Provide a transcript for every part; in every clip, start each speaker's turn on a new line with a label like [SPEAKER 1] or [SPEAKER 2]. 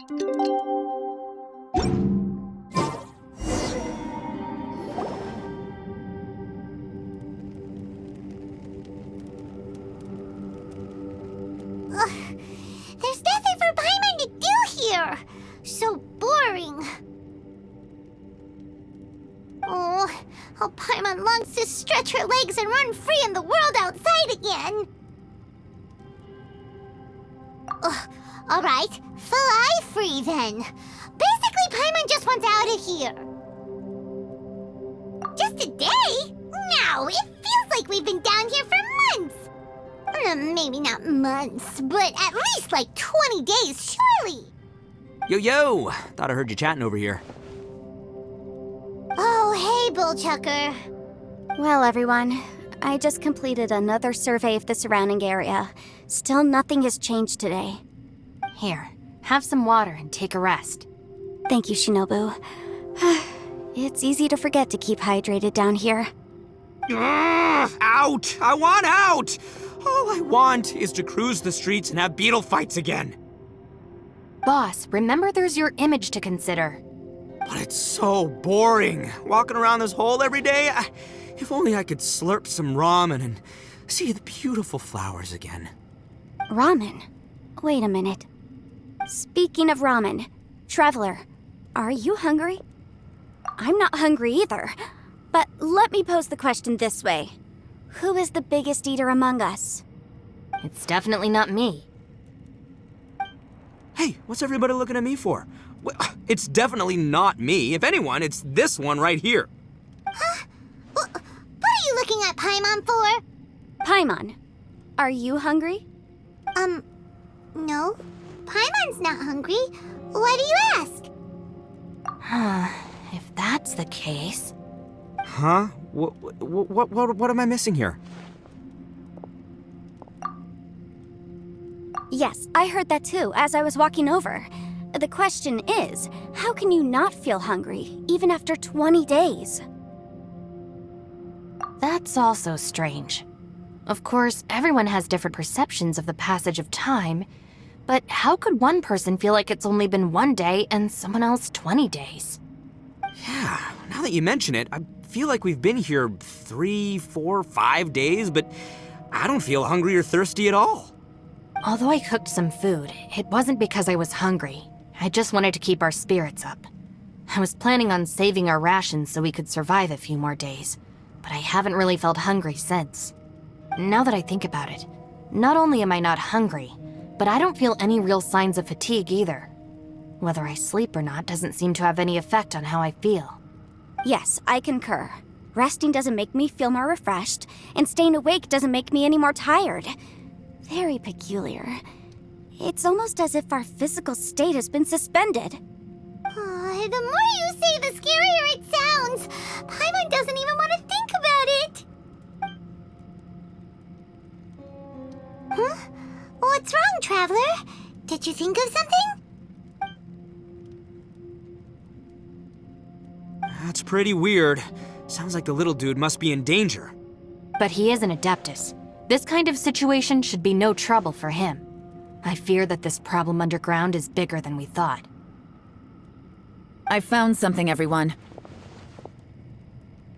[SPEAKER 1] There's nothing for Paimon to do here. So boring. Oh, how Paimon longs to stretch her legs and run free in the world outside again. Alright, fly free then. Basically, Paimon just wants out of here. Just a day? No, it feels like we've been down here for months. Maybe not months, but at least like 20 days, surely.
[SPEAKER 2] Yo! Thought I heard you chatting over here.
[SPEAKER 1] Oh, hey, Bullchucker.
[SPEAKER 3] Well, everyone, I just completed another survey of the surrounding area. Still nothing has changed today.
[SPEAKER 4] Here, have some water and take a rest.
[SPEAKER 3] Thank you, Shinobu. It's easy to forget to keep hydrated down here.
[SPEAKER 2] Out! I want out! All I want is to cruise the streets and have beetle fights again.
[SPEAKER 4] Boss, remember there's your image to consider.
[SPEAKER 2] But it's so boring, walking around this hole every day. If only I could slurp some ramen and see the beautiful flowers again.
[SPEAKER 3] Ramen? Wait a minute. Speaking of ramen, Traveler, are you hungry? I'm not hungry either. But let me pose the question this way. Who is the biggest eater among us?
[SPEAKER 4] It's definitely not me.
[SPEAKER 2] Hey, what's everybody looking at me for? Well, it's definitely not me. If anyone, it's this one right here.
[SPEAKER 1] Huh? What are you looking at Paimon for?
[SPEAKER 3] Paimon, are you hungry?
[SPEAKER 1] No. Paimon's not hungry. Why do you ask?
[SPEAKER 4] If that's the case...
[SPEAKER 2] Huh? What am I missing here?
[SPEAKER 3] Yes, I heard that too, as I was walking over. The question is, how can you not feel hungry, even after 20 days?
[SPEAKER 4] That's also strange. Of course, everyone has different perceptions of the passage of time, but how could one person feel like it's only been 1 day and someone else 20 days?
[SPEAKER 2] Yeah, now that you mention it, I feel like we've been here 3, 4, 5 days, but I don't feel hungry or thirsty at all.
[SPEAKER 4] Although I cooked some food, it wasn't because I was hungry. I just wanted to keep our spirits up. I was planning on saving our rations so we could survive a few more days, but I haven't really felt hungry since. Now that I think about it, not only am I not hungry, but I don't feel any real signs of fatigue either. Whether I sleep or not doesn't seem to have any effect on how I feel.
[SPEAKER 3] Yes, I concur. Resting doesn't make me feel more refreshed, and staying awake doesn't make me any more tired. Very peculiar. It's almost as if our physical state has been suspended.
[SPEAKER 1] The more you say, the scarier it sounds. Paimon doesn't even want to think about it. Huh? What's wrong, Traveler? Did you think of something?
[SPEAKER 2] That's pretty weird. Sounds like the little dude must be in danger.
[SPEAKER 4] But he is an Adeptus. This kind of situation should be no trouble for him. I fear that this problem underground is bigger than we thought.
[SPEAKER 5] I found something, everyone.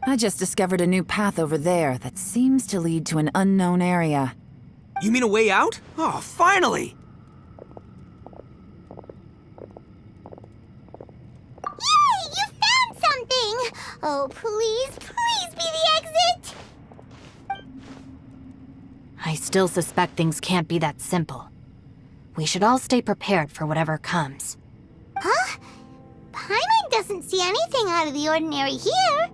[SPEAKER 5] I just discovered a new path over there that seems to lead to an unknown area.
[SPEAKER 2] You mean a way out? Oh, finally!
[SPEAKER 1] Yay! You found something! Oh, please be the exit!
[SPEAKER 4] I still suspect things can't be that simple. We should all stay prepared for whatever comes.
[SPEAKER 1] Huh? Paimon doesn't see anything out of the ordinary here.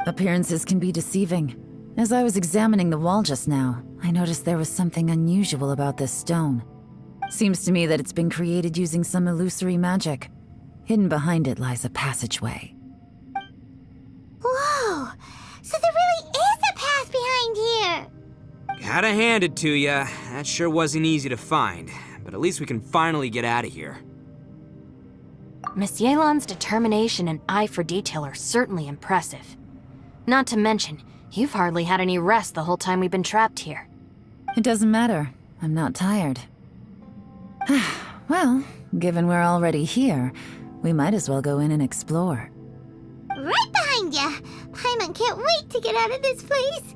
[SPEAKER 5] Appearances can be deceiving. As I was examining the wall just now, I noticed there was something unusual about this stone. Seems to me that it's been created using some illusory magic. Hidden behind it lies a passageway.
[SPEAKER 1] Whoa! So there really is a path behind here!
[SPEAKER 2] Gotta hand it to ya. That sure wasn't easy to find, but at least we can finally get out of here.
[SPEAKER 4] Miss Yelan's determination and eye for detail are certainly impressive. Not to mention, you've hardly had any rest the whole time we've been trapped here.
[SPEAKER 5] It doesn't matter. I'm not tired. Well, Given we're already here, we might as well go in and explore.
[SPEAKER 1] Right behind ya! Paimon can't wait to get out of this place!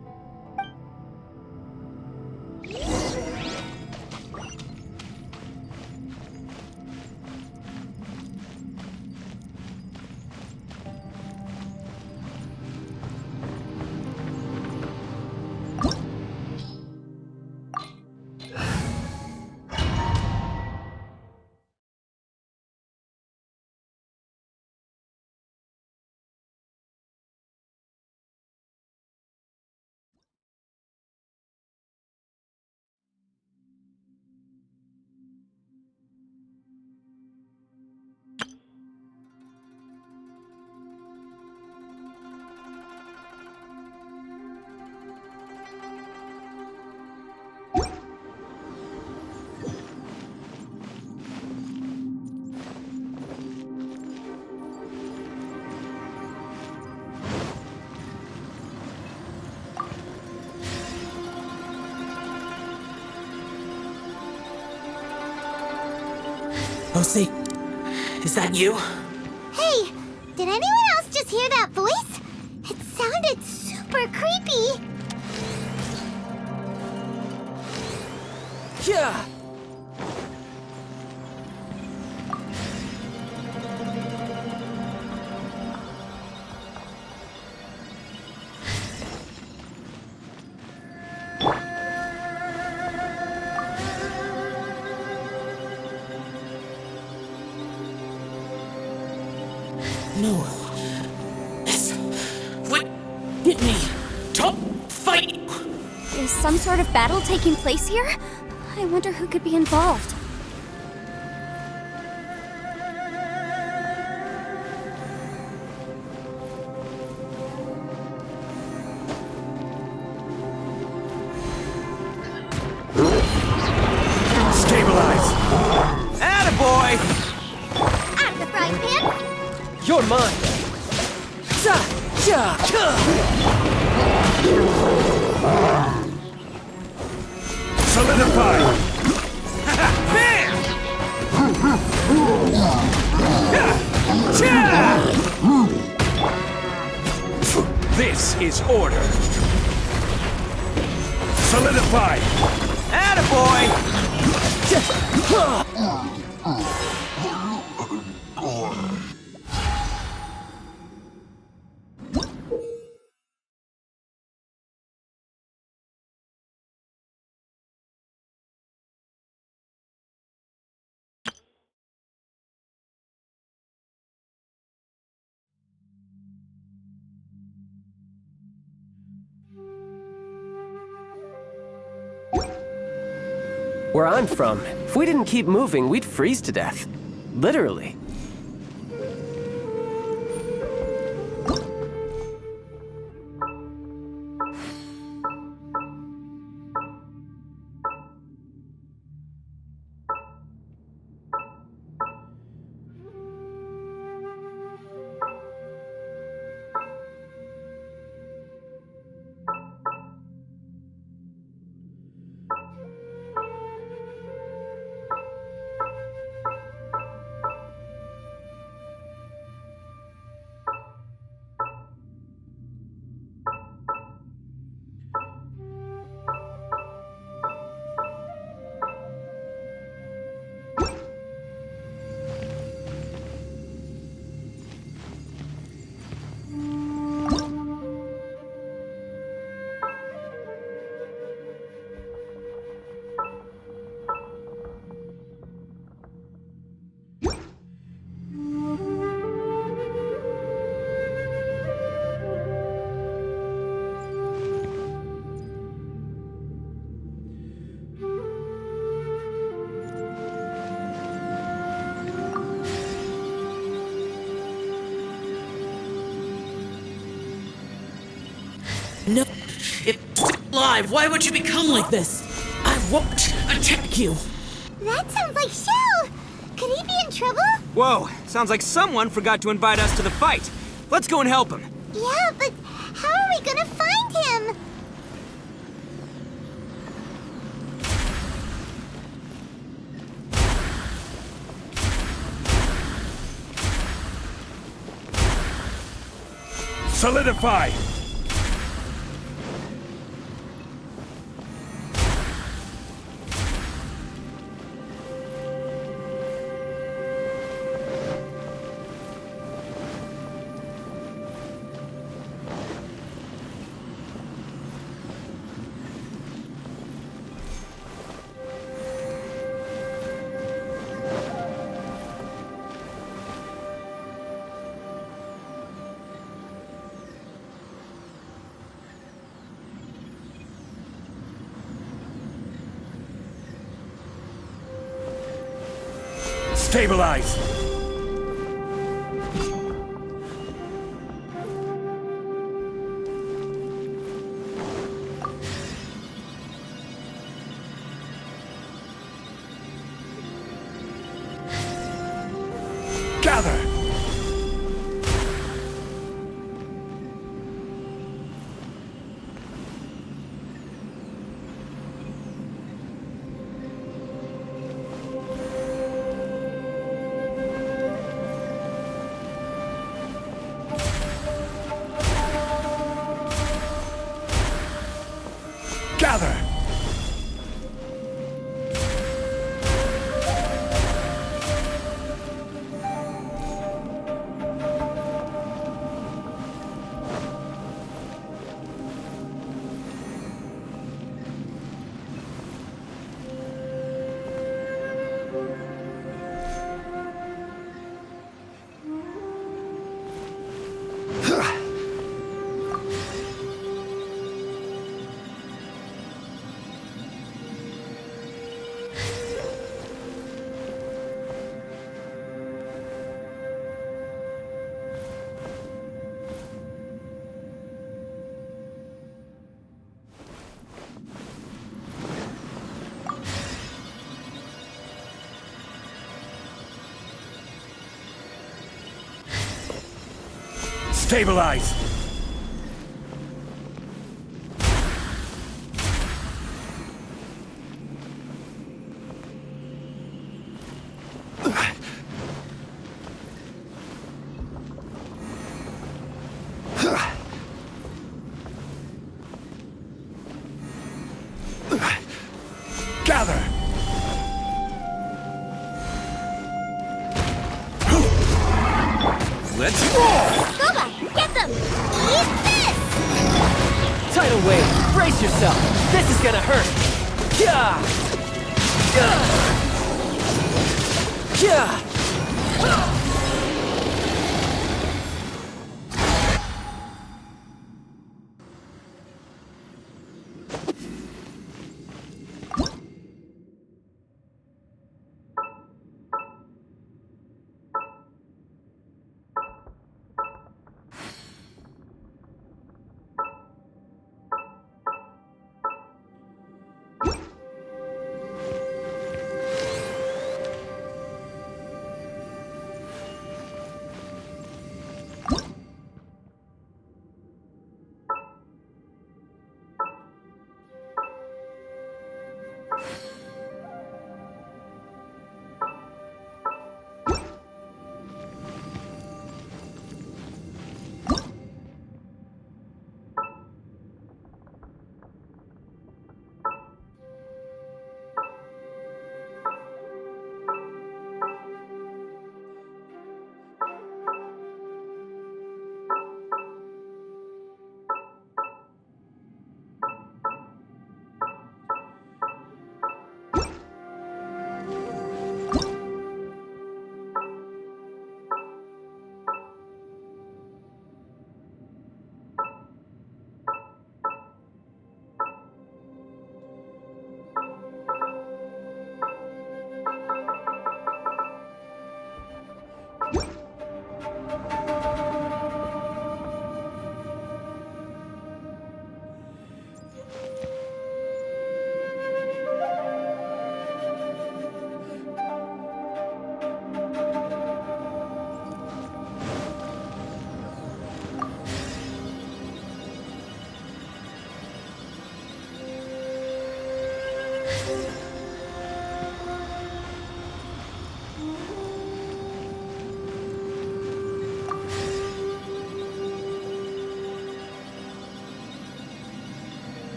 [SPEAKER 6] Lucy, is that you?
[SPEAKER 1] Hey, did anyone else just hear that voice? It sounded super creepy.
[SPEAKER 6] Yeah! No. Yes. What? Hit me. Don't fight!
[SPEAKER 3] Is some sort of battle taking place here? I wonder who could be involved.
[SPEAKER 2] Stabilize! Attaboy!
[SPEAKER 1] Out of the frying pan?
[SPEAKER 6] You're mine! Za! Ja!
[SPEAKER 2] Solidify! Bam!
[SPEAKER 7] This is order. Solidify!
[SPEAKER 2] Attaboy!
[SPEAKER 6] Where I'm from, if we didn't keep moving, we'd freeze to death. Literally. No. If alive, why would you become like this? I won't attack you.
[SPEAKER 1] That sounds like Shell. Could he be in trouble?
[SPEAKER 2] Whoa, sounds like someone forgot to invite us to the fight. Let's go and help him.
[SPEAKER 1] Yeah, but how are we gonna find him?
[SPEAKER 7] Solidify! Stabilize! Gather! Gather! Stabilize! Gather! Let's roll!
[SPEAKER 1] Goba, get them! Eat this!
[SPEAKER 8] Tidal wave, brace yourself! This is gonna hurt! Yeah! Yeah!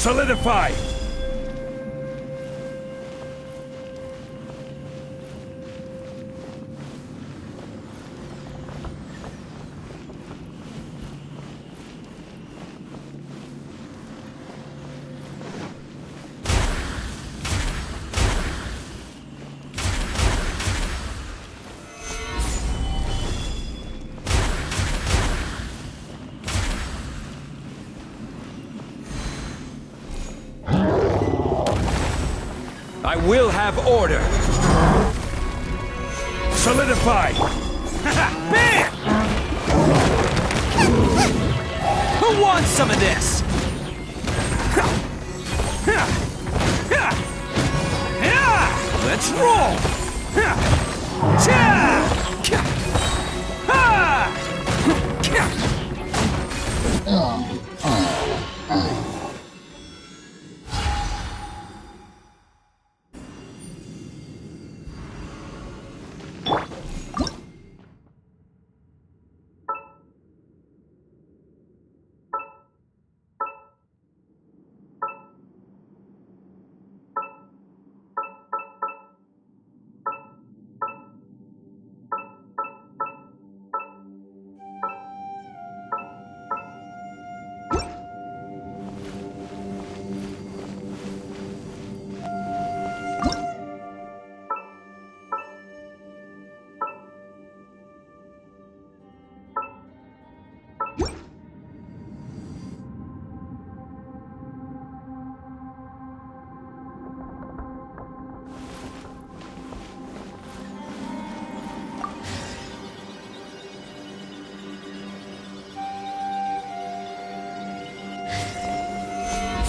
[SPEAKER 7] Solidify!
[SPEAKER 8] I will have order.
[SPEAKER 7] Solidify!
[SPEAKER 2] Bam! Who wants some of this? Let's roll!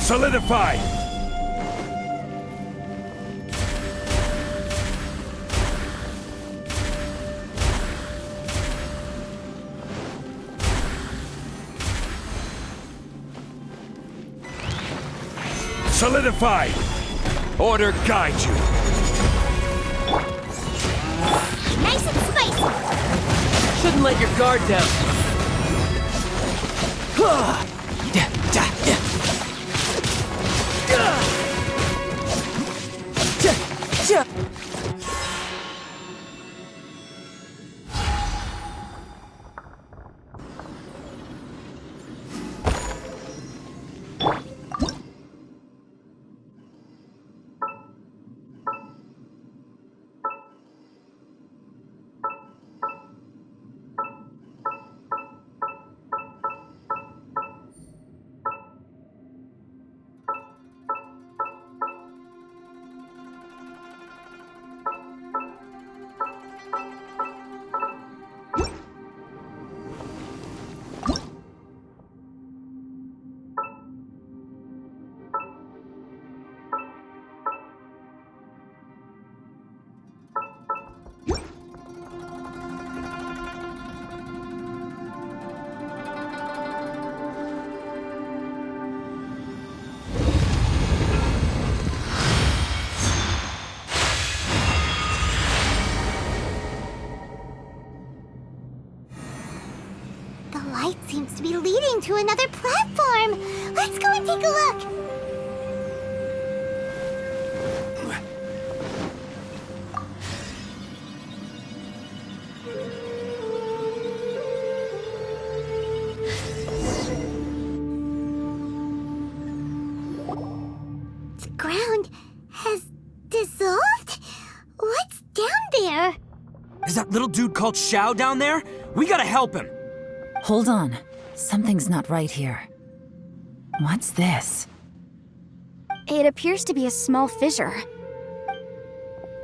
[SPEAKER 7] Solidify! Solidify! Order guide you.
[SPEAKER 1] Nice and spicy.
[SPEAKER 8] Shouldn't let your guard down.
[SPEAKER 1] The light seems to be leading to another platform. Let's go and take a look. The ground has dissolved? What's down there?
[SPEAKER 2] Is that little dude called Xiao down there? We gotta help him.
[SPEAKER 5] Hold on. Something's not right here. What's this?
[SPEAKER 3] It appears to be a small fissure.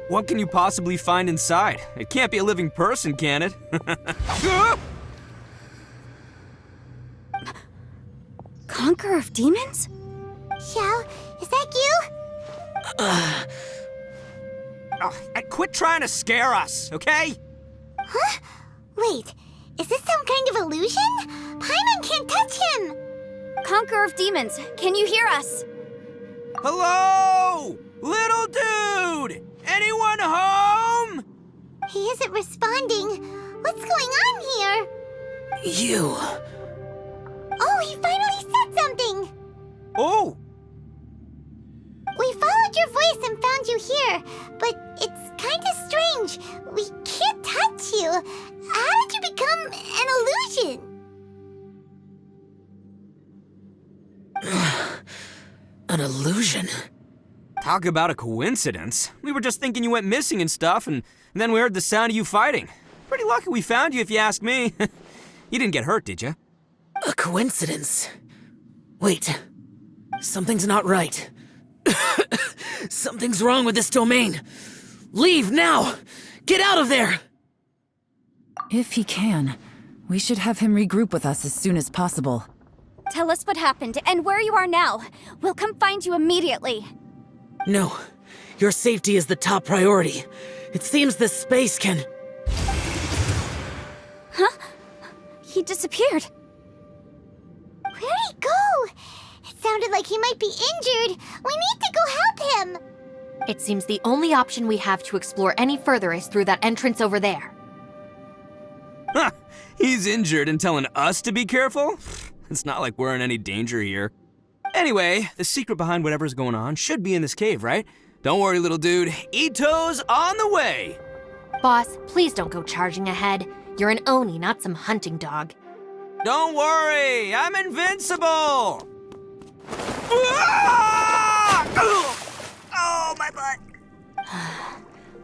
[SPEAKER 2] What can you possibly find inside? It can't be a living person, can it?
[SPEAKER 3] Conqueror of demons?
[SPEAKER 1] Xiao, is that you?
[SPEAKER 2] Quit trying to scare us, okay?
[SPEAKER 1] Huh? Wait, is this some kind of illusion? Paimon can't touch him!
[SPEAKER 3] Conqueror of demons, can you hear us?
[SPEAKER 2] Hello? Little dude! Anyone home?
[SPEAKER 1] He isn't responding. What's going on here?
[SPEAKER 8] You.
[SPEAKER 1] Oh, he finally said something!
[SPEAKER 2] Oh,
[SPEAKER 1] heard your voice and found you here, but it's kind of strange. We can't touch you. How did you become an illusion?
[SPEAKER 6] An illusion?
[SPEAKER 2] Talk about a coincidence. We were just thinking you went missing and stuff, and then we heard the sound of you fighting. Pretty lucky we found you, if you ask me. You didn't get hurt, did you?
[SPEAKER 6] A coincidence? Wait. Something's not right. Something's wrong with this domain. Leave now! Get out of there!
[SPEAKER 5] If he can, we should have him regroup with us as soon as possible.
[SPEAKER 3] Tell us what happened and where you are now. We'll come find you immediately.
[SPEAKER 6] No. Your safety is the top priority. It seems this space can...
[SPEAKER 3] Huh? He disappeared.
[SPEAKER 1] Where'd he go? It sounded like he might be injured. We need to go help him.
[SPEAKER 4] It seems the only option we have to explore any further is through that entrance over there.
[SPEAKER 2] Huh, he's injured and telling us to be careful? It's not like we're in any danger here. Anyway, the secret behind whatever's going on should be in this cave, right? Don't worry, little dude. Ito's on the way!
[SPEAKER 4] Boss, please don't go charging ahead. You're an Oni, not some hunting dog.
[SPEAKER 2] Don't worry, I'm invincible! Ah! Oh, my butt.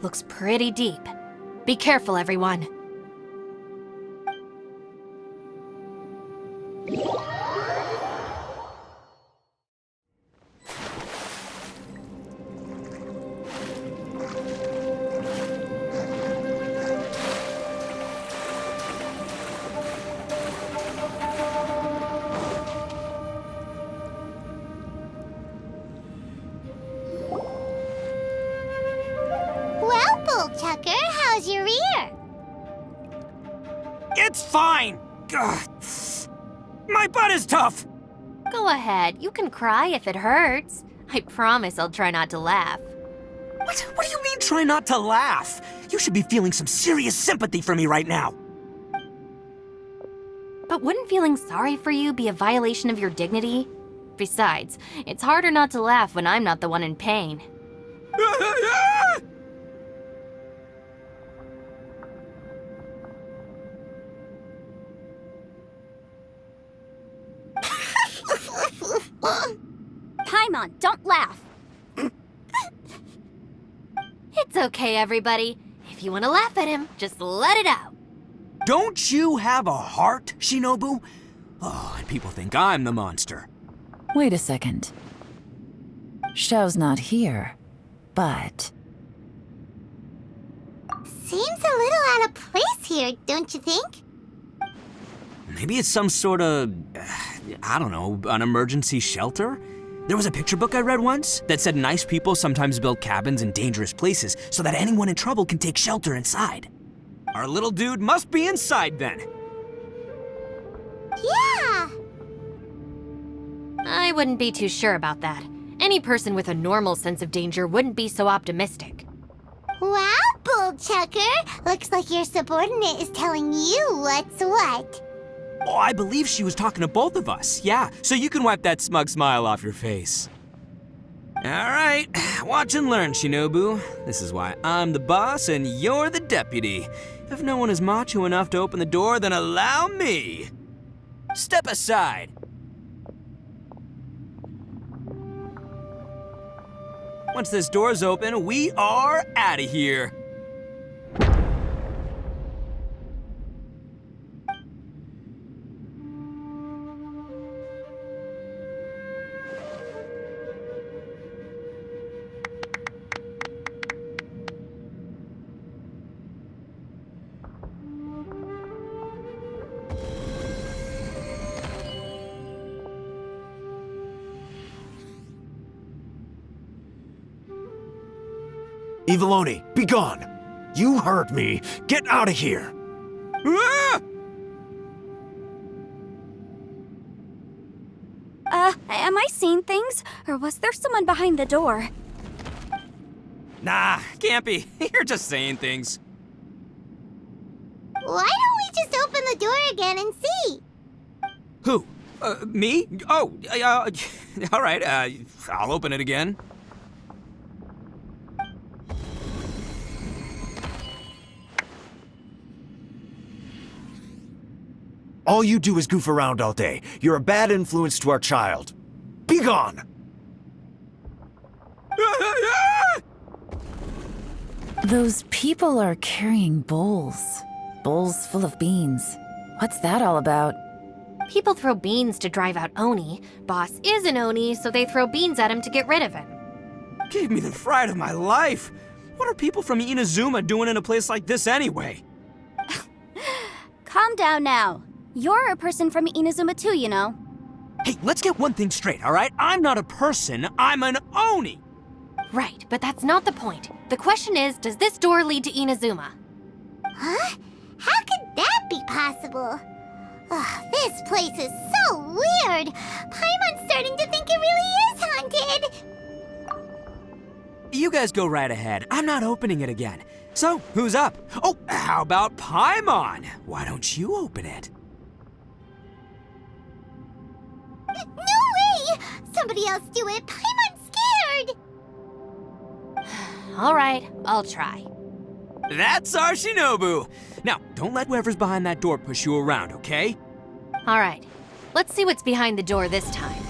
[SPEAKER 4] Looks pretty deep. Be careful, everyone.
[SPEAKER 1] Well, Bullchucker, how's your ear?
[SPEAKER 2] It's fine! Ugh. My butt is tough!
[SPEAKER 4] Go ahead, you can cry if it hurts. I promise I'll try not to laugh.
[SPEAKER 2] What do you mean, try not to laugh? You should be feeling some serious sympathy for me right now.
[SPEAKER 4] But wouldn't feeling sorry for you be a violation of your dignity? Besides, it's harder not to laugh when I'm not the one in pain.
[SPEAKER 3] Paimon, don't laugh.
[SPEAKER 4] It's okay, everybody. If you want to laugh at him, just let it out.
[SPEAKER 2] Don't you have a heart, Shinobu? Oh, and people think I'm the monster.
[SPEAKER 5] Wait a second. Xiao's not here, but...
[SPEAKER 1] Seems a little out of place here, don't you think?
[SPEAKER 2] Maybe it's some sort of, I don't know, an emergency shelter? There was a picture book I read once that said nice people sometimes build cabins in dangerous places so that anyone in trouble can take shelter inside. Our little dude must be inside then.
[SPEAKER 1] Yeah!
[SPEAKER 4] I wouldn't be too sure about that. Any person with a normal sense of danger wouldn't be so optimistic.
[SPEAKER 1] Wow, Bullchucker! Looks like your subordinate is telling you what's what.
[SPEAKER 2] Oh, I believe she was talking to both of us, yeah, so you can wipe that smug smile off your face. All right, watch and learn, Shinobu. This is why I'm the boss and you're the deputy. If no one is macho enough to open the door, then allow me. Step aside. Once this door's open, we are out of here.
[SPEAKER 7] Eviloni, be gone! You heard me! Get out of here!
[SPEAKER 2] Ah!
[SPEAKER 3] Am I seeing things? Or was there someone behind the door?
[SPEAKER 2] Nah, can't be. You're just saying things.
[SPEAKER 1] Why don't we just open the door again and see?
[SPEAKER 2] Who? Me? Oh, all right, I'll open it again.
[SPEAKER 7] All you do is goof around all day. You're a bad influence to our child. Be gone!
[SPEAKER 5] Those people are carrying bowls. Bowls full of beans. What's that all about?
[SPEAKER 4] People throw beans to drive out Oni. Boss is an Oni, so they throw beans at him to get rid of him.
[SPEAKER 2] Gave me the fright of my life. What are people from Inazuma doing in a place like this anyway?
[SPEAKER 3] Calm down now. You're a person from Inazuma too, you know.
[SPEAKER 2] Hey, let's get one thing straight, all right? I'm not a person, I'm an Oni!
[SPEAKER 4] Right, but that's not the point. The question is, does this door lead to Inazuma?
[SPEAKER 1] Huh? How could that be possible? Ugh, this place is so weird. Paimon's starting to think it really is haunted.
[SPEAKER 2] You guys go right ahead. I'm not opening it again. So, who's up? Oh, how about Paimon? Why don't you open it?
[SPEAKER 1] No way! Somebody else do it. Paimon's scared.
[SPEAKER 4] All right, I'll try.
[SPEAKER 2] That's our Shinobu! Now, don't let whoever's behind that door push you around, okay?
[SPEAKER 4] All right, let's see what's behind the door this time.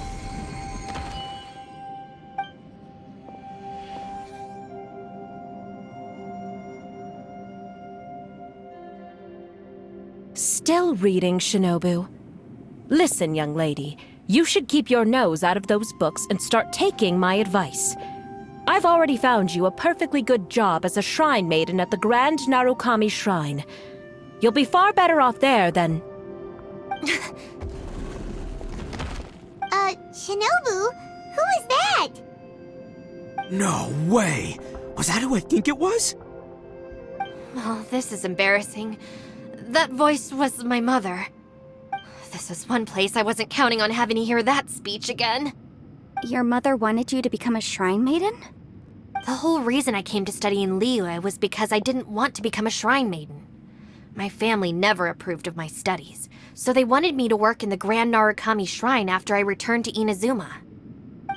[SPEAKER 9] Still reading, Shinobu. Listen, young lady, you should keep your nose out of those books and start taking my advice. I've already found you a perfectly good job as a shrine maiden at the Grand Narukami Shrine. You'll be far better off there than...
[SPEAKER 1] Shinobu? Who is that?
[SPEAKER 2] No way! Was that who I think it was?
[SPEAKER 4] Oh, this is embarrassing. That voice was my mother. This is one place I wasn't counting on having to hear that speech again.
[SPEAKER 3] Your mother wanted you to become a shrine maiden?
[SPEAKER 4] The whole reason I came to study in Liyue was because I didn't want to become a shrine maiden. My family never approved of my studies, so they wanted me to work in the Grand Narukami Shrine after I returned to Inazuma.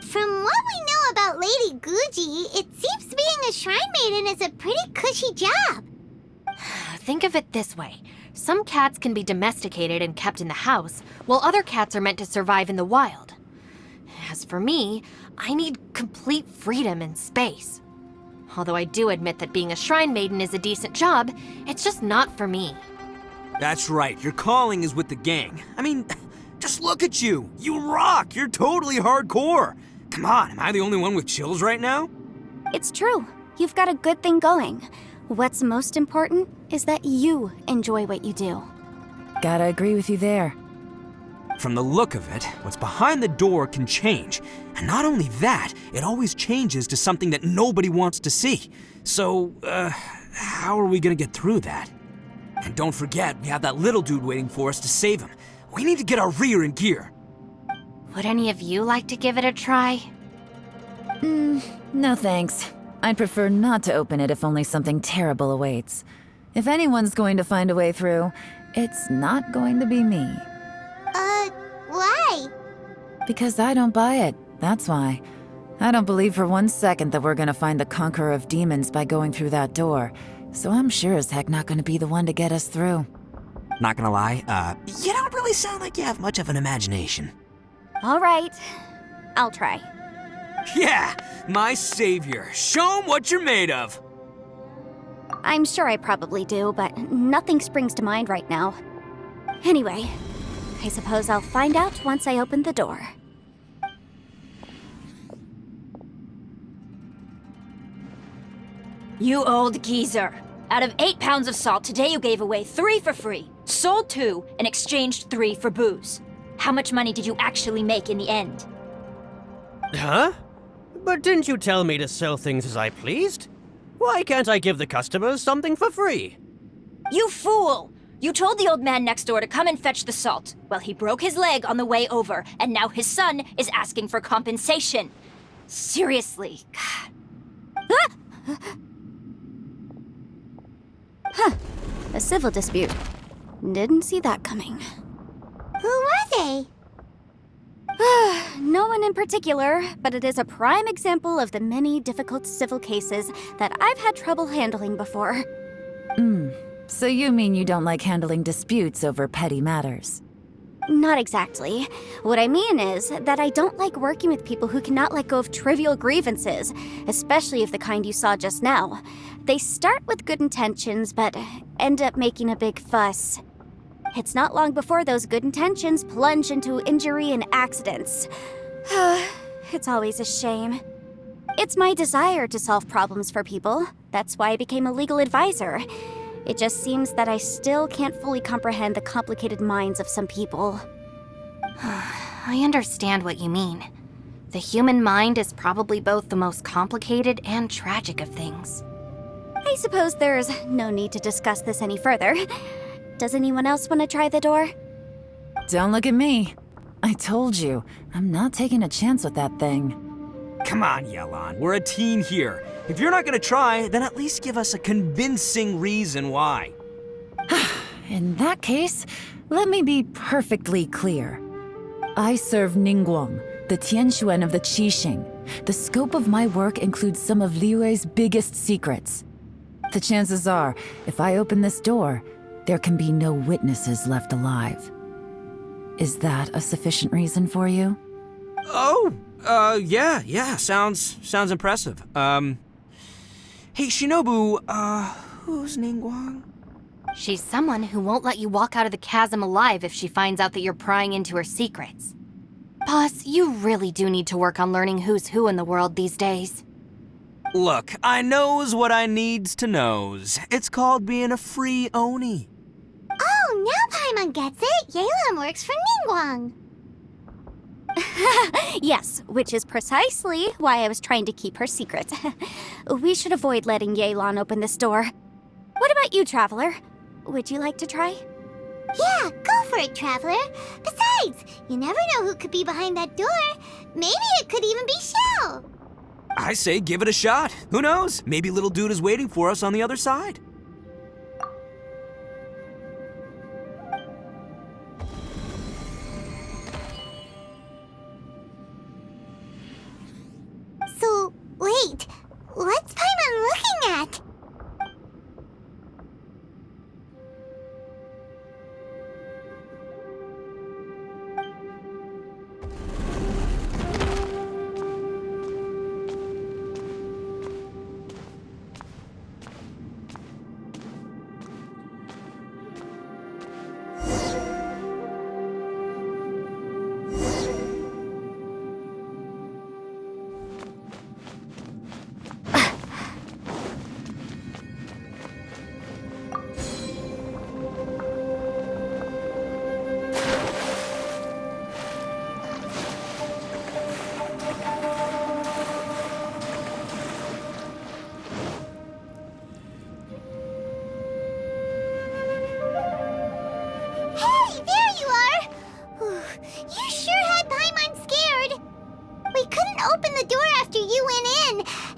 [SPEAKER 1] From what we know about Lady Guji, it seems being a shrine maiden is a pretty cushy job.
[SPEAKER 4] Think of it this way. Some cats can be domesticated and kept in the house, while other cats are meant to survive in the wild. As for me, I need complete freedom and space. Although I do admit that being a shrine maiden is a decent job, it's just not for me.
[SPEAKER 2] That's right, your calling is with the gang. I mean, just look at you. You rock, you're totally hardcore. Come on, am I the only one with chills right now?
[SPEAKER 3] It's true. You've got a good thing going. What's most important is that you enjoy what you do.
[SPEAKER 5] Gotta agree with you there.
[SPEAKER 2] From the look of it, what's behind the door can change. And not only that, it always changes to something that nobody wants to see. So, how are we gonna get through that? And don't forget, we have that little dude waiting for us to save him. We need to get our rear in gear.
[SPEAKER 4] Would any of you like to give it a try?
[SPEAKER 5] No thanks. I'd prefer not to open it if only something terrible awaits. If anyone's going to find a way through, it's not going to be me.
[SPEAKER 1] Why?
[SPEAKER 5] Because I don't buy it, that's why. I don't believe for 1 second that we're gonna find the Conqueror of Demons by going through that door, so I'm sure as heck not gonna be the one to get us through.
[SPEAKER 2] Not gonna lie, you don't really sound like you have much of an imagination.
[SPEAKER 3] All right, I'll try.
[SPEAKER 2] Yeah, my savior. Show 'em what you're made of.
[SPEAKER 3] I'm sure I probably do, but nothing springs to mind right now. Anyway, I suppose I'll find out once I open the door.
[SPEAKER 10] You old geezer. Out of 8 pounds of salt, today you gave away 3 for free, sold 2, and exchanged 3 for booze. How much money did you actually make in the end?
[SPEAKER 8] Huh? But didn't you tell me to sell things as I pleased? Why can't I give the customers something for free?
[SPEAKER 10] You fool! You told the old man next door to come and fetch the salt. Well, he broke his leg on the way over, and now his son is asking for compensation. Seriously.
[SPEAKER 3] A civil dispute. Didn't see that coming.
[SPEAKER 1] Who were they?
[SPEAKER 3] No one in particular, but it is a prime example of the many difficult civil cases that I've had trouble handling before.
[SPEAKER 5] So you mean you don't like handling disputes over petty matters?
[SPEAKER 3] Not exactly. What I mean is that I don't like working with people who cannot let go of trivial grievances, especially of the kind you saw just now. They start with good intentions, but end up making a big fuss. It's not long before those good intentions plunge into injury and accidents. It's always a shame. It's my desire to solve problems for people. That's why I became a legal advisor. It just seems that I still can't fully comprehend the complicated minds of some people.
[SPEAKER 4] I understand what you mean. The human mind is probably both the most complicated and tragic of things.
[SPEAKER 3] I suppose there's no need to discuss this any further. Does anyone else want to try the door?
[SPEAKER 5] Don't look at me. I told you, I'm not taking a chance with that thing.
[SPEAKER 2] Come on, Yelan, we're a team here. If you're not gonna try, then at least give us a convincing reason why.
[SPEAKER 5] In that case, let me be perfectly clear. I serve Ningguang, the Tianxuan of the Qixing. The scope of my work includes some of Liyue's biggest secrets. The chances are, if I open this door, there can be no witnesses left alive. Is that a sufficient reason for you?
[SPEAKER 2] Oh, yeah, sounds impressive. Hey, Shinobu, who's Ningguang?
[SPEAKER 4] She's someone who won't let you walk out of the chasm alive if she finds out that you're prying into her secrets. Boss, you really do need to work on learning who's who in the world these days.
[SPEAKER 2] Look, I knows what I needs to knows. It's called being a free Oni.
[SPEAKER 1] Oh, now Paimon gets it. Yelan works for Ningguang.
[SPEAKER 3] Yes, which is precisely why I was trying to keep her secret. We should avoid letting Yelan open this door. What about you, Traveler? Would you like to try?
[SPEAKER 1] Yeah, go for it, Traveler. Besides, you never know who could be behind that door. Maybe it could even be Shell.
[SPEAKER 2] I say give it a shot. Who knows? Maybe little dude is waiting for us on the other side.
[SPEAKER 1] So, wait, what's Paimon looking at?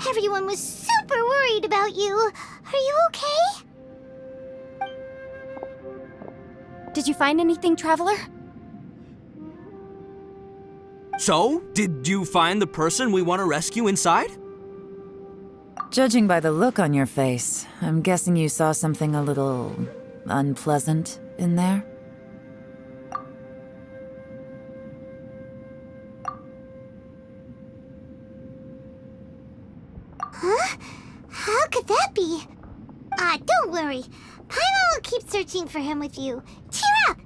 [SPEAKER 1] Everyone was super worried about you. Are you okay?
[SPEAKER 3] Did you find anything, Traveler?
[SPEAKER 2] So, did you find the person we want to rescue inside?
[SPEAKER 5] Judging by the look on your face, I'm guessing you saw something a little unpleasant in there?
[SPEAKER 1] Huh? How could that be? Don't worry. Paimon will keep searching for him with you. Cheer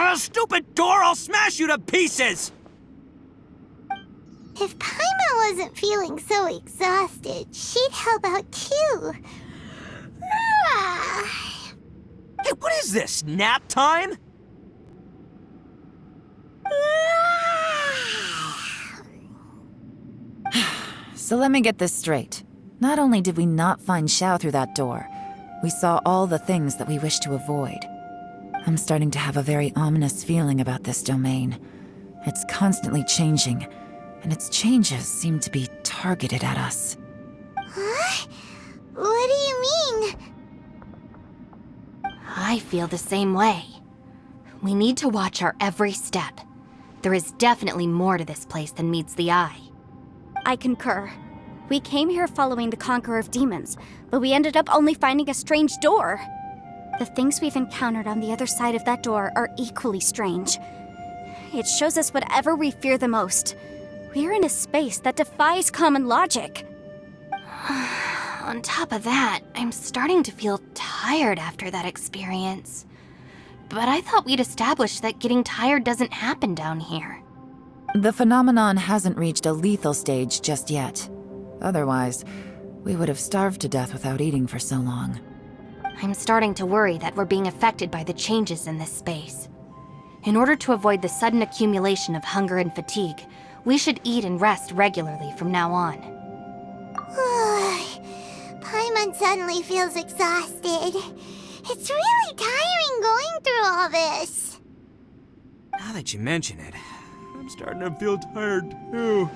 [SPEAKER 1] up!
[SPEAKER 2] Stupid door! I'll smash you to pieces!
[SPEAKER 1] If Paimon wasn't feeling so exhausted, she'd help out too.
[SPEAKER 2] Hey, what is this? Nap time?
[SPEAKER 5] So let me get this straight. Not only did we not find Xiao through that door, we saw all the things that we wish to avoid. I'm starting to have a very ominous feeling about this domain. It's constantly changing, and its changes seem to be targeted at us.
[SPEAKER 1] Huh? What do you mean?
[SPEAKER 4] I feel the same way. We need to watch our every step. There is definitely more to this place than meets the eye.
[SPEAKER 3] I concur. We came here following the Conqueror of Demons, but we ended up only finding a strange door. The things we've encountered on the other side of that door are equally strange. It shows us whatever we fear the most. We're in a space that defies common logic.
[SPEAKER 4] On top of that, I'm starting to feel tired after that experience. But I thought we'd established that getting tired doesn't happen down here.
[SPEAKER 5] The phenomenon hasn't reached a lethal stage just yet. Otherwise, we would have starved to death without eating for so long.
[SPEAKER 4] I'm starting to worry that we're being affected by the changes in this space. In order to avoid the sudden accumulation of hunger and fatigue, we should eat and rest regularly from now on.
[SPEAKER 1] Paimon suddenly feels exhausted. It's really tiring going through all this.
[SPEAKER 2] Now that you mention it, I'm starting to feel tired too.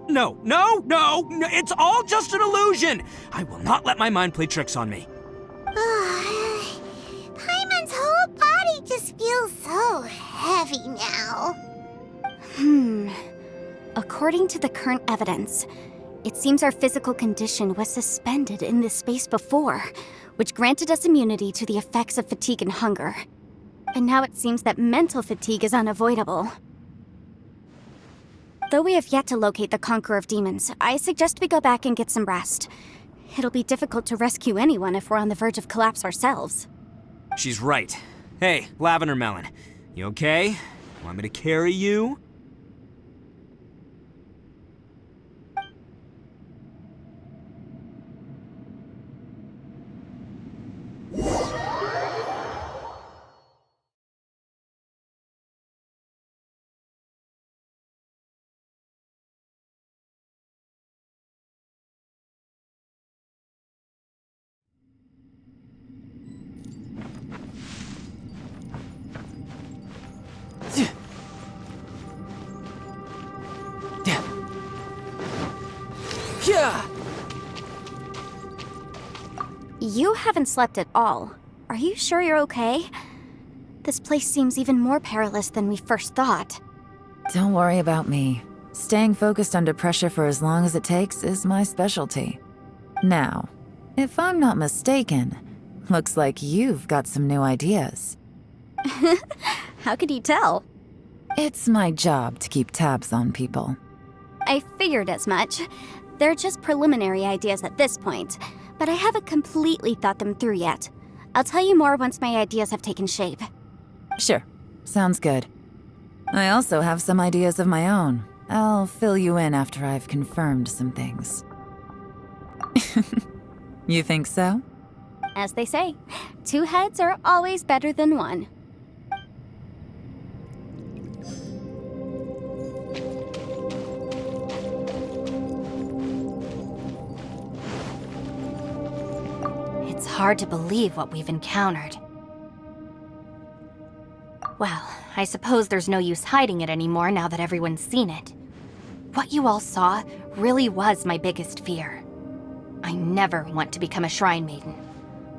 [SPEAKER 2] No, it's all just an illusion! I will not let my mind play tricks on me.
[SPEAKER 1] Paimon's whole body just feels so heavy now.
[SPEAKER 3] According to the current evidence, it seems our physical condition was suspended in this space before, which granted us immunity to the effects of fatigue and hunger. And now it seems that mental fatigue is unavoidable. Though we have yet to locate the Conqueror of Demons, I suggest we go back and get some rest. It'll be difficult to rescue anyone if we're on the verge of collapse ourselves.
[SPEAKER 2] She's right. Hey, Lavender Melon, you okay? Want me to carry you?
[SPEAKER 3] You haven't slept at all. Are you sure you're okay? This place seems even more perilous than we first thought.
[SPEAKER 5] Don't worry about me. Staying focused under pressure for as long as it takes is my specialty. Now, if I'm not mistaken, looks like you've got some new ideas.
[SPEAKER 3] How could you tell?
[SPEAKER 5] It's my job to keep tabs on people.
[SPEAKER 3] I figured as much. They're just preliminary ideas at this point, but I haven't completely thought them through yet. I'll tell you more once my ideas have taken shape.
[SPEAKER 5] Sure, sounds good. I also have some ideas of my own. I'll fill you in after I've confirmed some things. You think so?
[SPEAKER 3] As they say, 2 heads are always better than 1.
[SPEAKER 4] It's hard to believe what we've encountered. Well, I suppose there's no use hiding it anymore now that everyone's seen it. What you all saw really was my biggest fear. I never want to become a Shrine Maiden.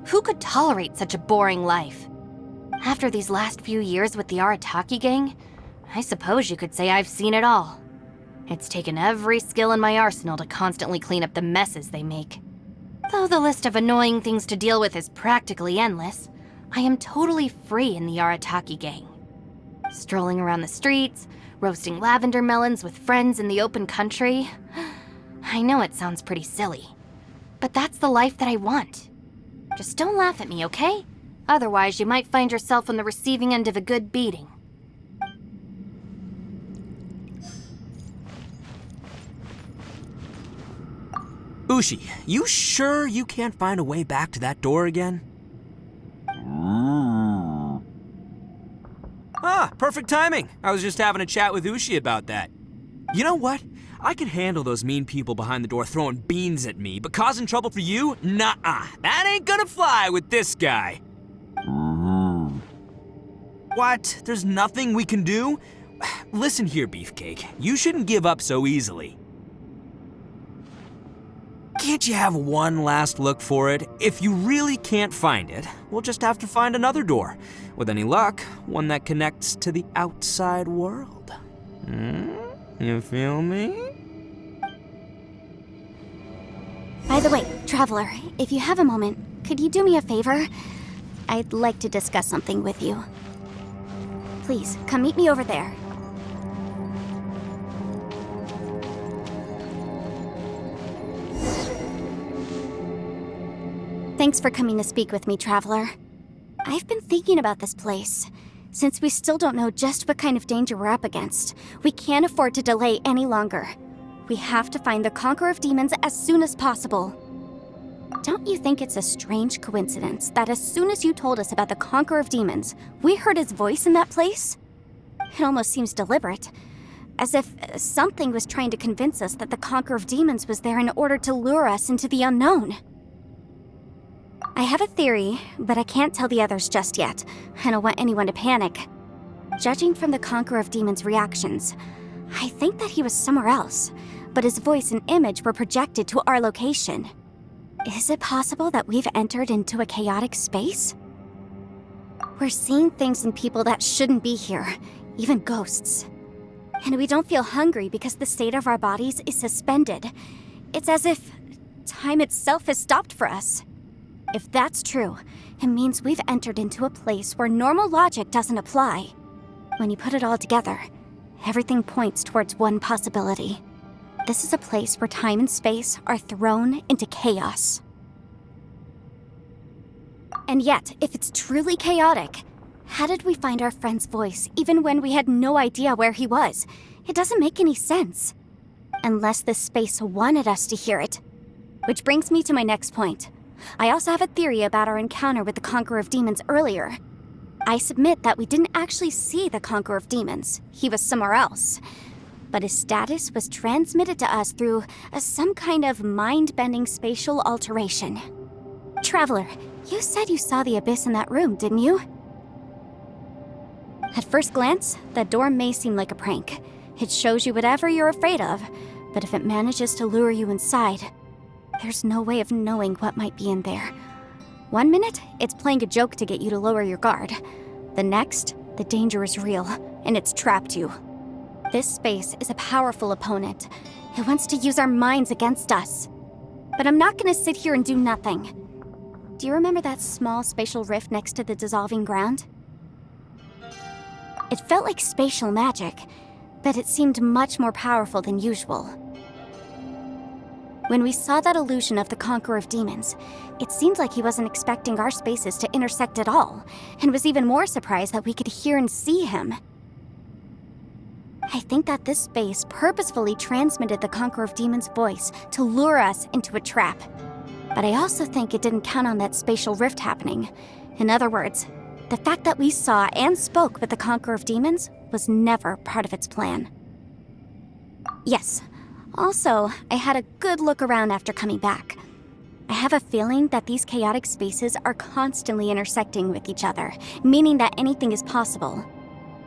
[SPEAKER 4] Who could tolerate such a boring life? After these last few years with the Arataki gang, I suppose you could say I've seen it all. It's taken every skill in my arsenal to constantly clean up the messes they make. Though the list of annoying things to deal with is practically endless, I am totally free in the Arataki gang. Strolling around the streets, roasting lavender melons with friends in the open country. I know it sounds pretty silly, but that's the life that I want. Just don't laugh at me, okay? Otherwise, you might find yourself on the receiving end of a good beating.
[SPEAKER 2] Ushi, you sure you can't find a way back to that door again? Ah, perfect timing. I was just having a chat with Ushi about that. You know what? I can handle those mean people behind the door throwing beans at me, but causing trouble for you? Nuh-uh. That ain't gonna fly with this guy. What? There's nothing we can do? Listen here, Beefcake. You shouldn't give up so easily. Can't you have one last look for it? If you really can't find it, we'll just have to find another door. With any luck, one that connects to the outside world. You feel me?
[SPEAKER 3] By the way, Traveler, if you have a moment, could you do me a favor? I'd like to discuss something with you. Please, come meet me over there. Thanks for coming to speak with me, Traveler. I've been thinking about this place. Since we still don't know just what kind of danger we're up against, we can't afford to delay any longer. We have to find the Conqueror of Demons as soon as possible. Don't you think it's a strange coincidence that as soon as you told us about the Conqueror of Demons, we heard his voice in that place? It almost seems deliberate, as if something was trying to convince us that the Conqueror of Demons was there in order to lure us into the unknown. I have a theory, but I can't tell the others just yet. I don't want anyone to panic. Judging from the Conqueror of Demons' reactions, I think that he was somewhere else, but his voice and image were projected to our location. Is it possible that we've entered into a chaotic space? We're seeing things and people that shouldn't be here, even ghosts. And we don't feel hungry because the state of our bodies is suspended. It's as if time itself has stopped for us. If that's true, it means we've entered into a place where normal logic doesn't apply. When you put it all together, everything points towards one possibility. This is a place where time and space are thrown into chaos. And yet, if it's truly chaotic, how did we find our friend's voice even when we had no idea where he was? It doesn't make any sense. Unless this space wanted us to hear it. Which brings me to my next point. I also have a theory about our encounter with the Conqueror of Demons earlier. I submit that we didn't actually see the Conqueror of Demons. He was somewhere else. But his status was transmitted to us through some kind of mind-bending spatial alteration. Traveler, you said you saw the abyss in that room, didn't you? At first glance, that door may seem like a prank. It shows you whatever you're afraid of, but if it manages to lure you inside, there's no way of knowing what might be in there. One minute, it's playing a joke to get you to lower your guard. The next, the danger is real, and it's trapped you. This space is a powerful opponent. It wants to use our minds against us. But I'm not gonna sit here and do nothing. Do you remember that small spatial rift next to the dissolving ground? It felt like spatial magic, but it seemed much more powerful than usual. When we saw that illusion of the Conqueror of Demons, it seemed like he wasn't expecting our spaces to intersect at all, and was even more surprised that we could hear and see him. I think that this space purposefully transmitted the Conqueror of Demons' voice to lure us into a trap. But I also think it didn't count on that spatial rift happening. In other words, the fact that we saw and spoke with the Conqueror of Demons was never part of its plan. Yes. Also, I had a good look around after coming back. I have a feeling that these chaotic spaces are constantly intersecting with each other, meaning that anything is possible.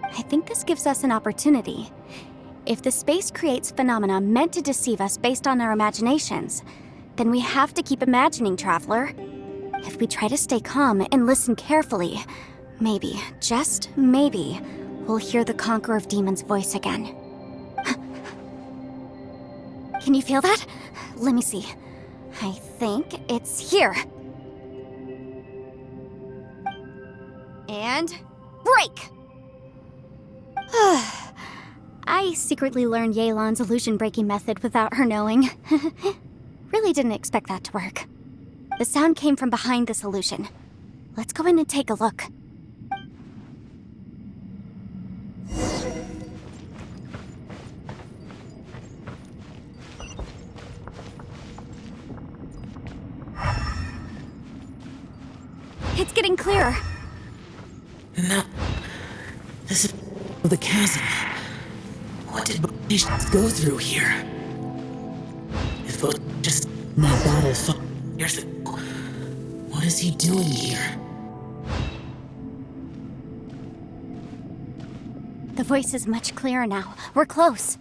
[SPEAKER 3] I think this gives us an opportunity. If the space creates phenomena meant to deceive us based on our imaginations, then we have to keep imagining, Traveler. If we try to stay calm and listen carefully, maybe, just maybe, we'll hear the Conqueror of Demons' voice again. Can you feel that? Let me see. I think it's here. And break! I secretly learned Yelan's illusion-breaking method without her knowing. Really didn't expect that to work. The sound came from behind this illusion. Let's go in and take a look. It's getting clearer.
[SPEAKER 6] No. This is the chasm. What did Bautish go through here? If Bautish just in that battle 5 years ago, what is he doing here?
[SPEAKER 3] The voice is much clearer now. We're close.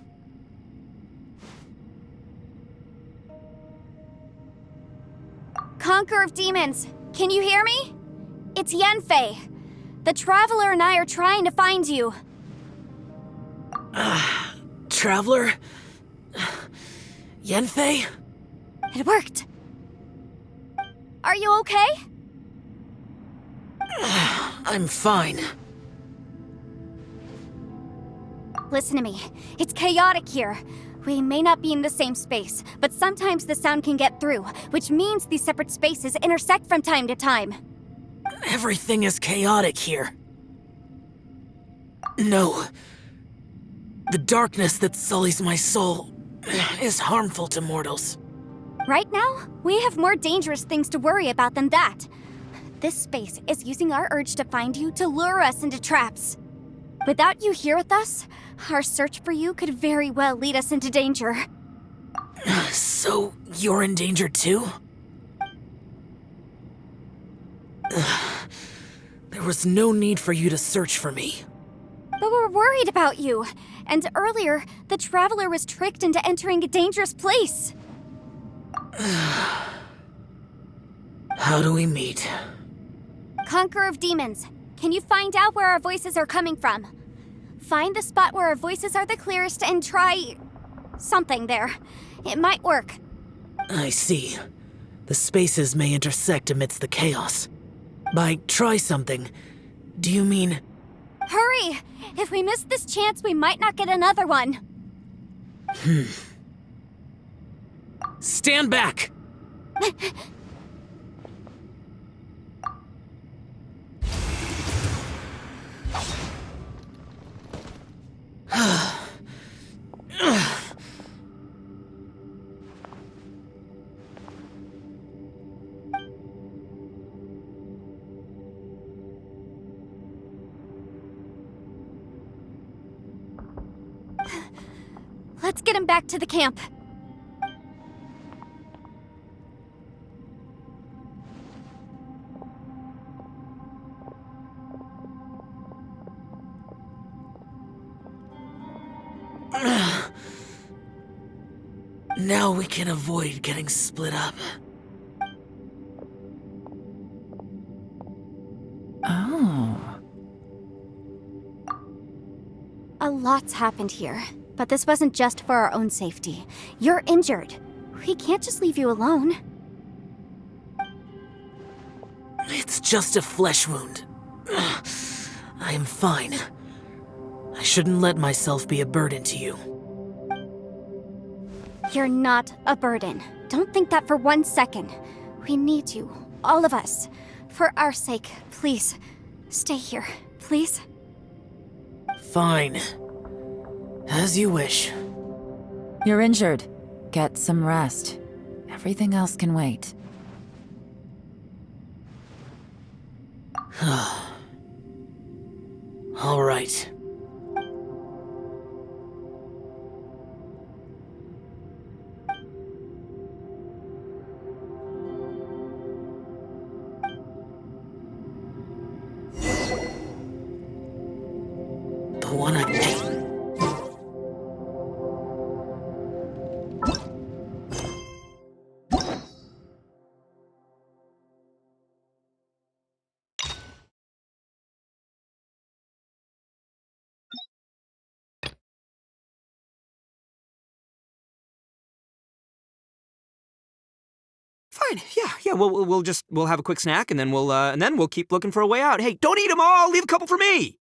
[SPEAKER 3] Conqueror of Demons, can you hear me? It's Yanfei. The Traveler and I are trying to find you.
[SPEAKER 6] Traveler? Yanfei?
[SPEAKER 3] It worked. Are you okay?
[SPEAKER 6] I'm fine.
[SPEAKER 3] Listen to me. It's chaotic here. We may not be in the same space, but sometimes the sound can get through, which means these separate spaces intersect from time to time.
[SPEAKER 6] Everything is chaotic here. No. The darkness that sullies my soul is harmful to mortals.
[SPEAKER 3] Right now, we have more dangerous things to worry about than that. This space is using our urge to find you to lure us into traps. Without you here with us, our search for you could very well lead us into danger.
[SPEAKER 6] So, you're in danger too? There was no need for you to search for me.
[SPEAKER 3] But we're worried about you. And earlier, the Traveler was tricked into entering a dangerous place.
[SPEAKER 6] How do we meet?
[SPEAKER 3] Conqueror of Demons, can you find out where our voices are coming from? Find the spot where our voices are the clearest and try... something there. It might work.
[SPEAKER 6] I see. The spaces may intersect amidst the chaos. By try something, do you mean...
[SPEAKER 3] Hurry! If we miss this chance, we might not get another one.
[SPEAKER 6] Stand back!
[SPEAKER 3] Let's get him back to the camp.
[SPEAKER 6] Now we can avoid getting split up.
[SPEAKER 5] Oh.
[SPEAKER 3] A lot's happened here, but this wasn't just for our own safety. You're injured. We can't just leave you alone.
[SPEAKER 6] It's just a flesh wound. I am fine. I shouldn't let myself be a burden to you.
[SPEAKER 3] You're not a burden. Don't think that for 1 second. We need you, all of us. For our sake, please, stay here, please.
[SPEAKER 6] Fine. As you wish.
[SPEAKER 5] You're injured. Get some rest. Everything else can wait.
[SPEAKER 6] All right. The one I made.
[SPEAKER 2] Fine. Yeah. We'll have a quick snack and then we'll keep looking for a way out. Hey, don't eat them all. Leave a couple for me.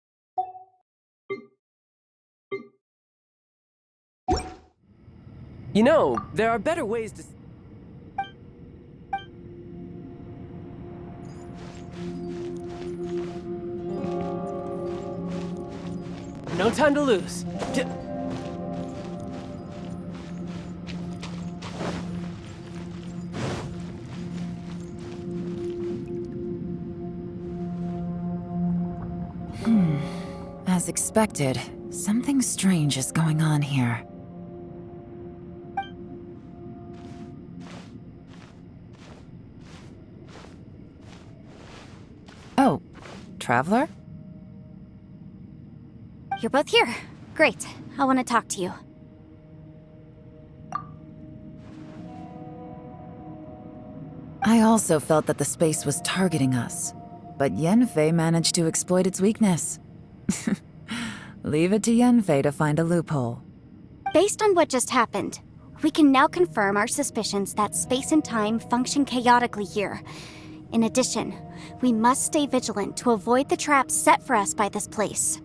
[SPEAKER 11] You know, there are better ways to... No time to lose.
[SPEAKER 5] As expected, something strange is going on here. Oh, Traveler?
[SPEAKER 3] You're both here. Great. I want to talk to you.
[SPEAKER 5] I also felt that the space was targeting us, but Yenfei managed to exploit its weakness. Leave it to Yenfei to find a loophole.
[SPEAKER 3] Based on what just happened, We can now confirm our suspicions that space and time function chaotically here. In addition, we must stay vigilant to avoid the traps set for us by this place.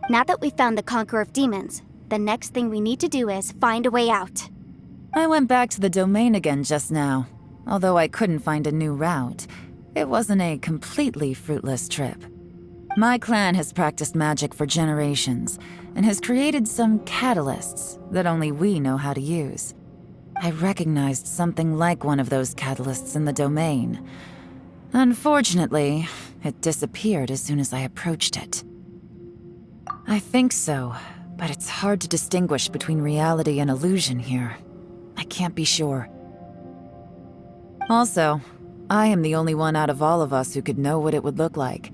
[SPEAKER 3] Now that we've found the Conqueror of Demons, the next thing we need to do is find a way out.
[SPEAKER 5] I went back to the domain again just now. Although I couldn't find a new route, it wasn't a completely fruitless trip. My clan has practiced magic for generations, and has created some catalysts that only we know how to use. I recognized something like one of those catalysts in the domain. Unfortunately, it disappeared as soon as I approached it. I think so, but it's hard to distinguish between reality and illusion here. I can't be sure. Also, I am the only one out of all of us who could know what it would look like.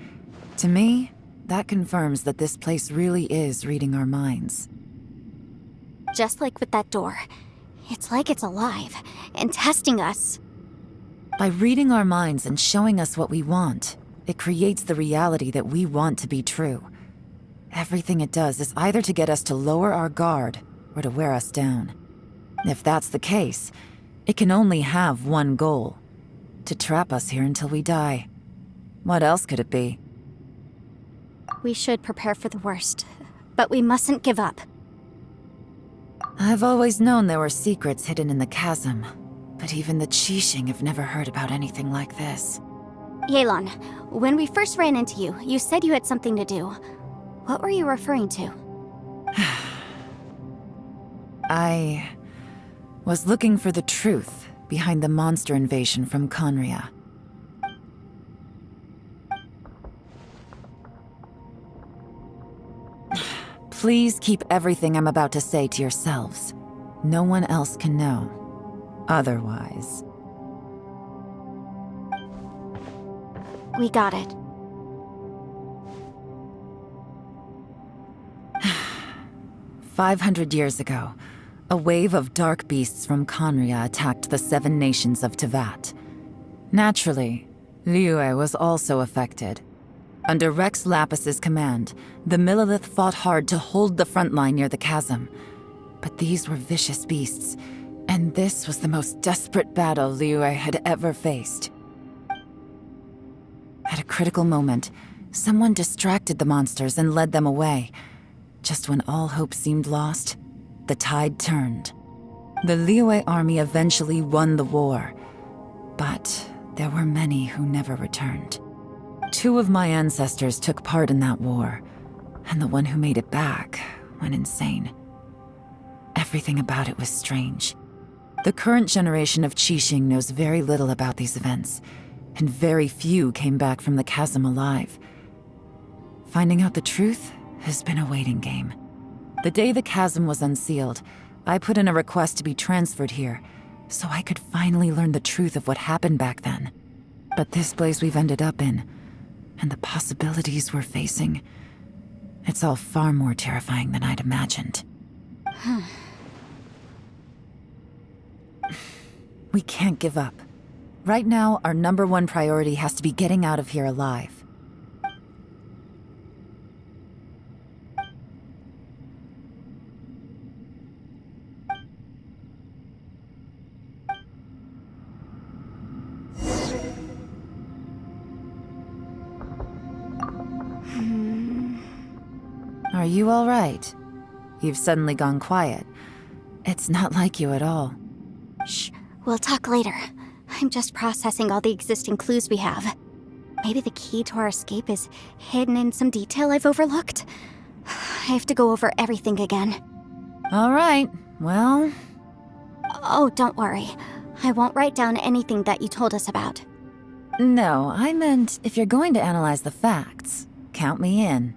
[SPEAKER 5] To me, that confirms that this place really is reading our minds.
[SPEAKER 3] Just like with that door, it's like it's alive and testing us.
[SPEAKER 5] By reading our minds and showing us what we want, it creates the reality that we want to be true. Everything it does is either to get us to lower our guard or to wear us down. If that's the case, it can only have one goal: to trap us here until we die. What else could it be?
[SPEAKER 3] We should prepare for the worst, but we mustn't give up.
[SPEAKER 5] I've always known there were secrets hidden in the chasm, but even the Qixing have never heard about anything like this.
[SPEAKER 3] Yelan, when we first ran into you, you said you had something to do. What were you referring to?
[SPEAKER 5] I was looking for the truth behind the monster invasion from Conria. Please keep everything I'm about to say to yourselves. No one else can know. Otherwise.
[SPEAKER 3] We got it.
[SPEAKER 5] 500 years ago, a wave of dark beasts from Conria attacked the 7 nations of Tevat. Naturally, Liyue was also affected. Under Rex Lapis's command, the Millelith fought hard to hold the front line near the chasm. But these were vicious beasts, and this was the most desperate battle Liyue had ever faced. At a critical moment, someone distracted the monsters and led them away. Just when all hope seemed lost, the tide turned. The Liyue army eventually won the war, but there were many who never returned. 2 of my ancestors took part in that war, and the one who made it back went insane. Everything about it was strange. The current generation of Qixing knows very little about these events, and very few came back from the chasm alive. Finding out the truth has been a waiting game. The day the chasm was unsealed, I put in a request to be transferred here, so I could finally learn the truth of what happened back then. But this place we've ended up in, and the possibilities we're facing, it's all far more terrifying than I'd imagined. We can't give up. Right now, our #1 priority has to be getting out of here alive. Are you all right? You've suddenly gone quiet. It's not like you at all.
[SPEAKER 3] Shh, we'll talk later. I'm just processing all the existing clues we have. Maybe the key to our escape is hidden in some detail I've overlooked. I have to go over everything again.
[SPEAKER 5] All right, well...
[SPEAKER 3] Oh, don't worry. I won't write down anything that you told us about.
[SPEAKER 5] No, I meant if you're going to analyze the facts, count me in.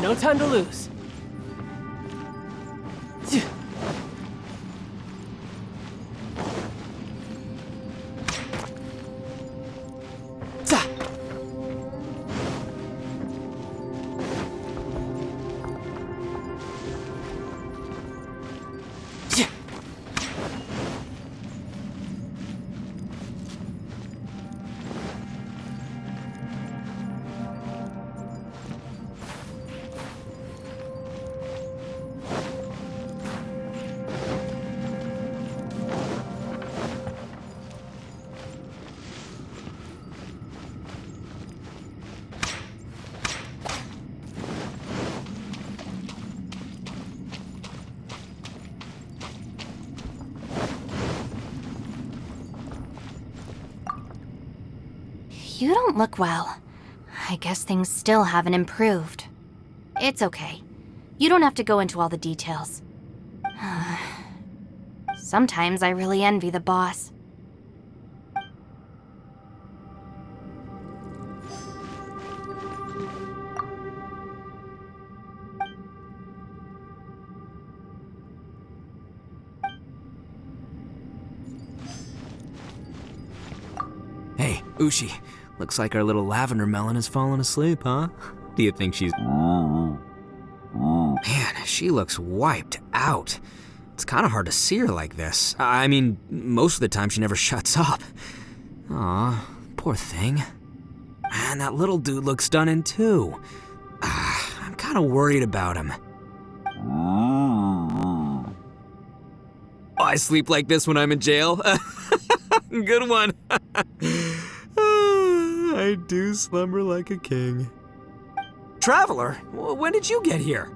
[SPEAKER 11] No time to lose.
[SPEAKER 4] You don't look well. I guess things still haven't improved. It's okay. You don't have to go into all the details. Sometimes I really envy the boss.
[SPEAKER 2] Hey, Ushi. Looks like our little lavender melon has fallen asleep, huh? Do you think she's... Man, she looks wiped out. It's kind of hard to see her like this. I mean, most of the time she never shuts up. Aw, poor thing. Man, that little dude looks stunning too. I'm kind of worried about him. I sleep like this when I'm in jail. Good one. I do slumber like a king. Traveler, when did you get here?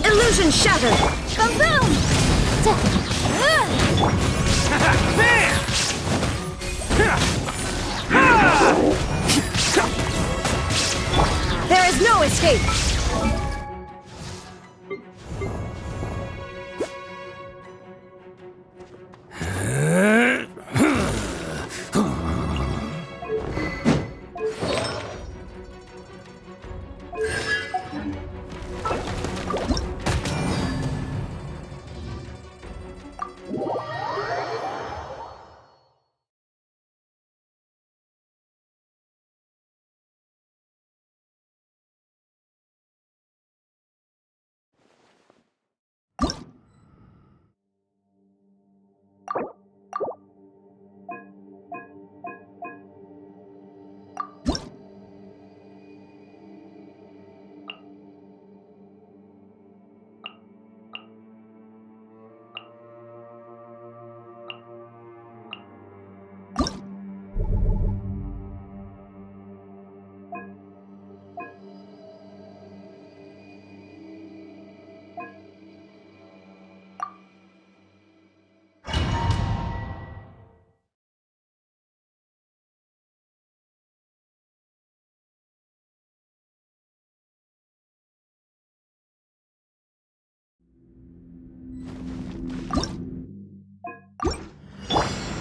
[SPEAKER 12] Illusion shattered!
[SPEAKER 1] Boom!
[SPEAKER 12] There is no escape!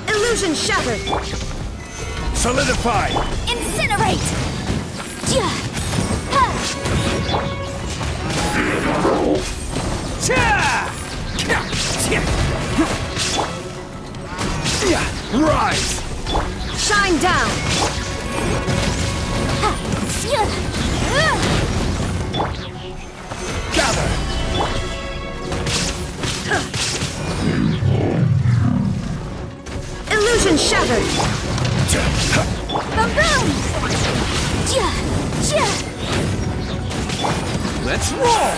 [SPEAKER 12] Illusion shattered!
[SPEAKER 7] Solidify!
[SPEAKER 3] Incinerate! Yeah. Ha.
[SPEAKER 7] Rise!
[SPEAKER 12] Shine down!
[SPEAKER 3] Ha. Yeah.
[SPEAKER 7] Gather!
[SPEAKER 12] Illusion shattered!
[SPEAKER 3] Boom boom! Yeah. Yeah.
[SPEAKER 7] Let's roll!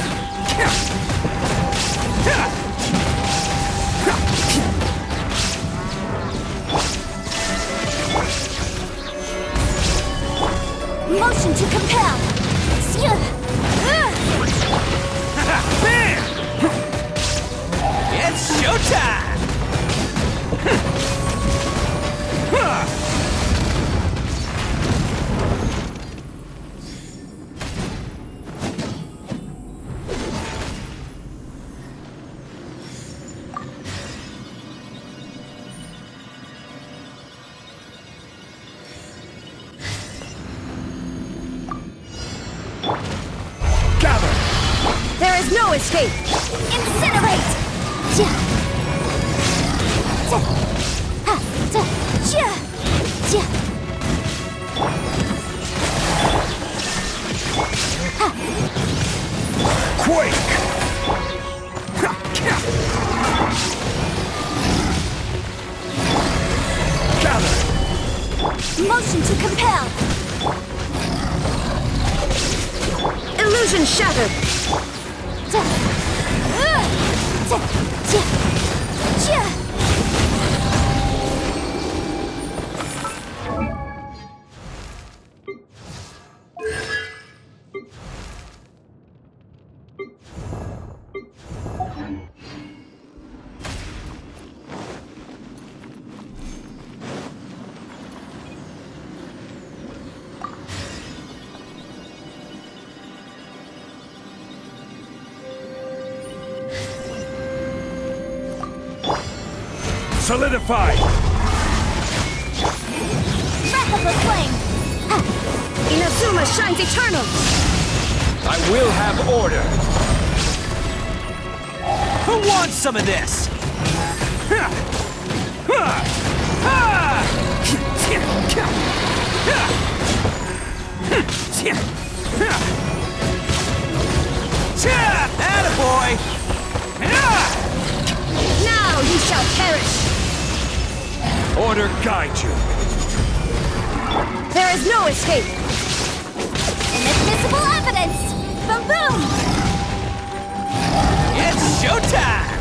[SPEAKER 3] Motion to compel. Yeah.
[SPEAKER 2] Bam! It's showtime!
[SPEAKER 7] Gather!
[SPEAKER 12] There is no escape!
[SPEAKER 3] Incinerate! Yeah. Ha. Yeah. Yeah.
[SPEAKER 7] Quake! Gather!
[SPEAKER 3] Motion to compel.
[SPEAKER 12] Illusion shattered!
[SPEAKER 7] Solidify!
[SPEAKER 3] Breath of the flame.
[SPEAKER 12] Inazuma shines eternal!
[SPEAKER 7] I will have order!
[SPEAKER 2] Who wants some of this? Attaboy!
[SPEAKER 12] Now you shall perish!
[SPEAKER 7] Order guide you!
[SPEAKER 12] There is no escape!
[SPEAKER 3] Inadmissible evidence. Boom boom.
[SPEAKER 2] It's showtime!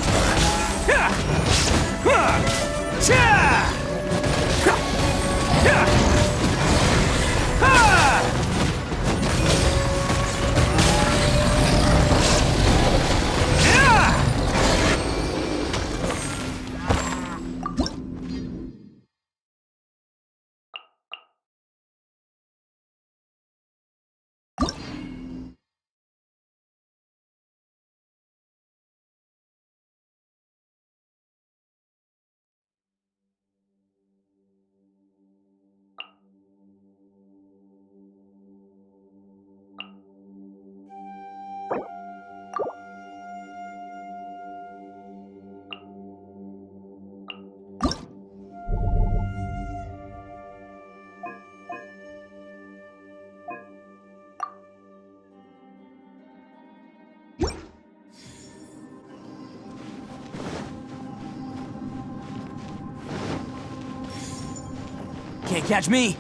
[SPEAKER 2] Can't catch me.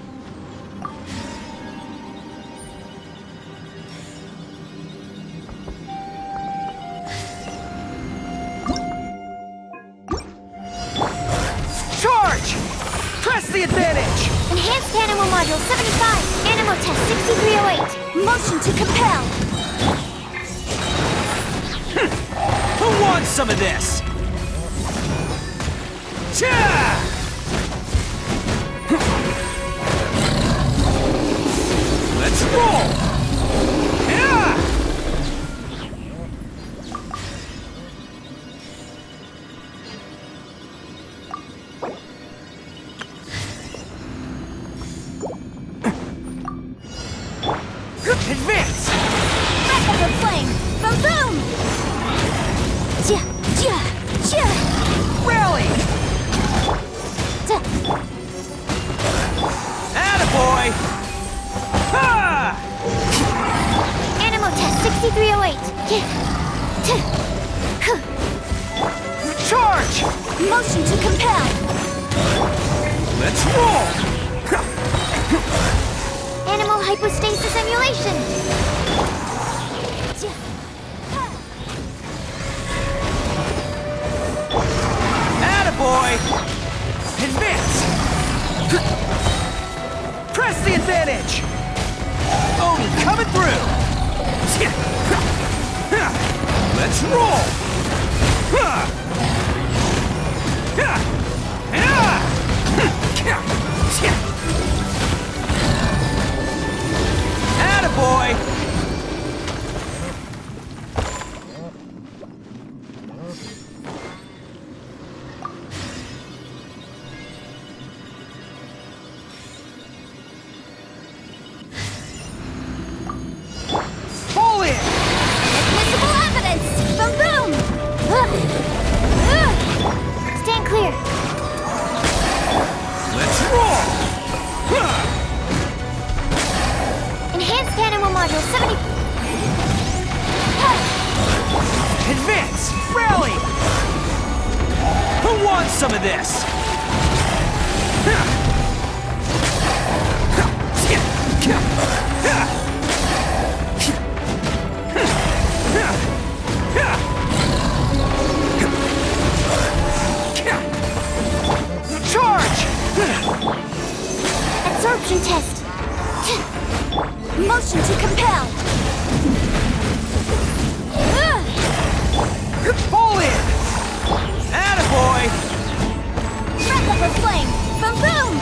[SPEAKER 11] Charge! Press the advantage!
[SPEAKER 3] Enhanced Animal Module 75. Animal Test 6308. Motion to compel.
[SPEAKER 2] Who wants some of this? Let's roll!
[SPEAKER 7] Charge!
[SPEAKER 3] Motion to compel.
[SPEAKER 7] Let's roll!
[SPEAKER 1] Animal hypostasis emulation.
[SPEAKER 2] Attaboy! Advance! Press the advantage! Oni coming through! Let's roll! Attaboy! Fall in!
[SPEAKER 1] Admissible evidence! Boom boom! Stand clear.
[SPEAKER 2] Let's roll!
[SPEAKER 1] Enhanced animal module 70.
[SPEAKER 2] Advance! Rally! Who wants some of this? Charge!
[SPEAKER 1] Absorption test. Motion to compel.
[SPEAKER 2] Fall in! Attaboy!
[SPEAKER 1] Breath of her flame. Boom boom!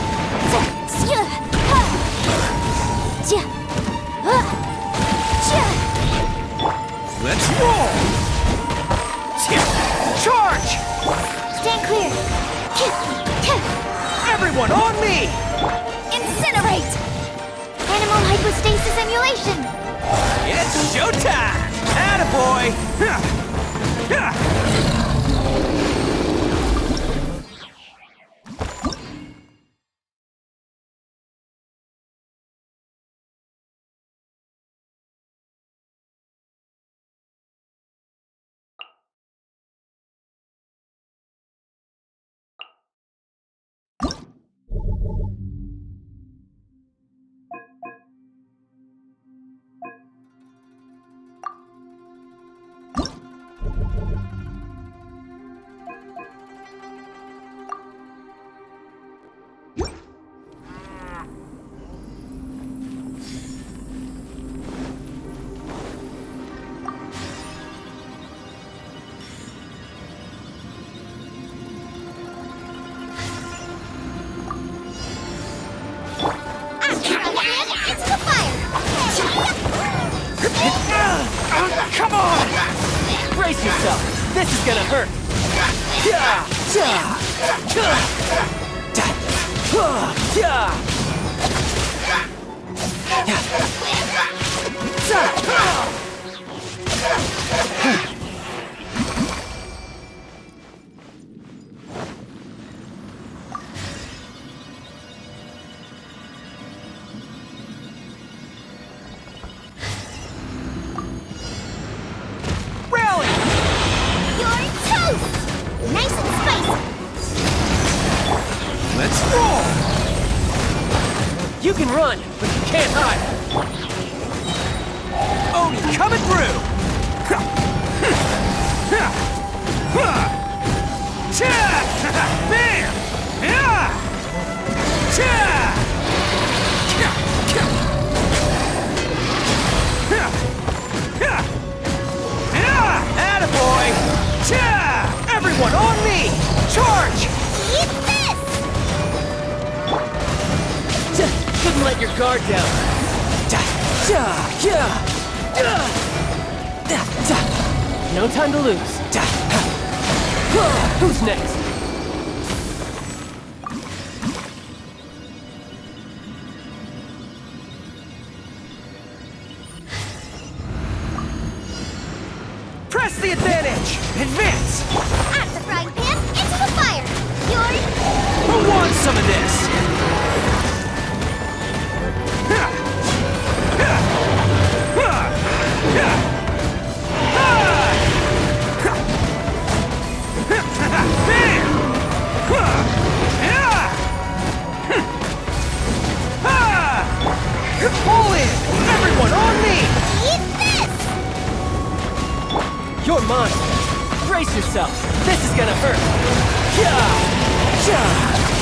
[SPEAKER 2] Let's roll! Charge!
[SPEAKER 1] Stand clear.
[SPEAKER 2] Everyone on me!
[SPEAKER 1] Incinerate! Animal hypostasis emulation.
[SPEAKER 2] It's showtime! Attaboy!
[SPEAKER 1] Into the fire!
[SPEAKER 11] Come on! Brace yourself. This is gonna hurt.
[SPEAKER 2] Rally!
[SPEAKER 1] You're toast! Nice and spicy!
[SPEAKER 2] Let's roll!
[SPEAKER 11] You can run, but you can't hide.
[SPEAKER 2] Oni coming through! Bam! Attaboy! Everyone on me! Charge!
[SPEAKER 1] Eat this!
[SPEAKER 11] Couldn't let your guard down. No time to lose. Who's next?
[SPEAKER 2] Press the advantage! Advance!
[SPEAKER 1] At the frying pan, into the fire! You're...
[SPEAKER 2] Who wants some of this? Bam!
[SPEAKER 11] Everyone on me!
[SPEAKER 1] Eat this!
[SPEAKER 11] You're mine. Brace yourself. This is gonna hurt. Yeah! Yeah!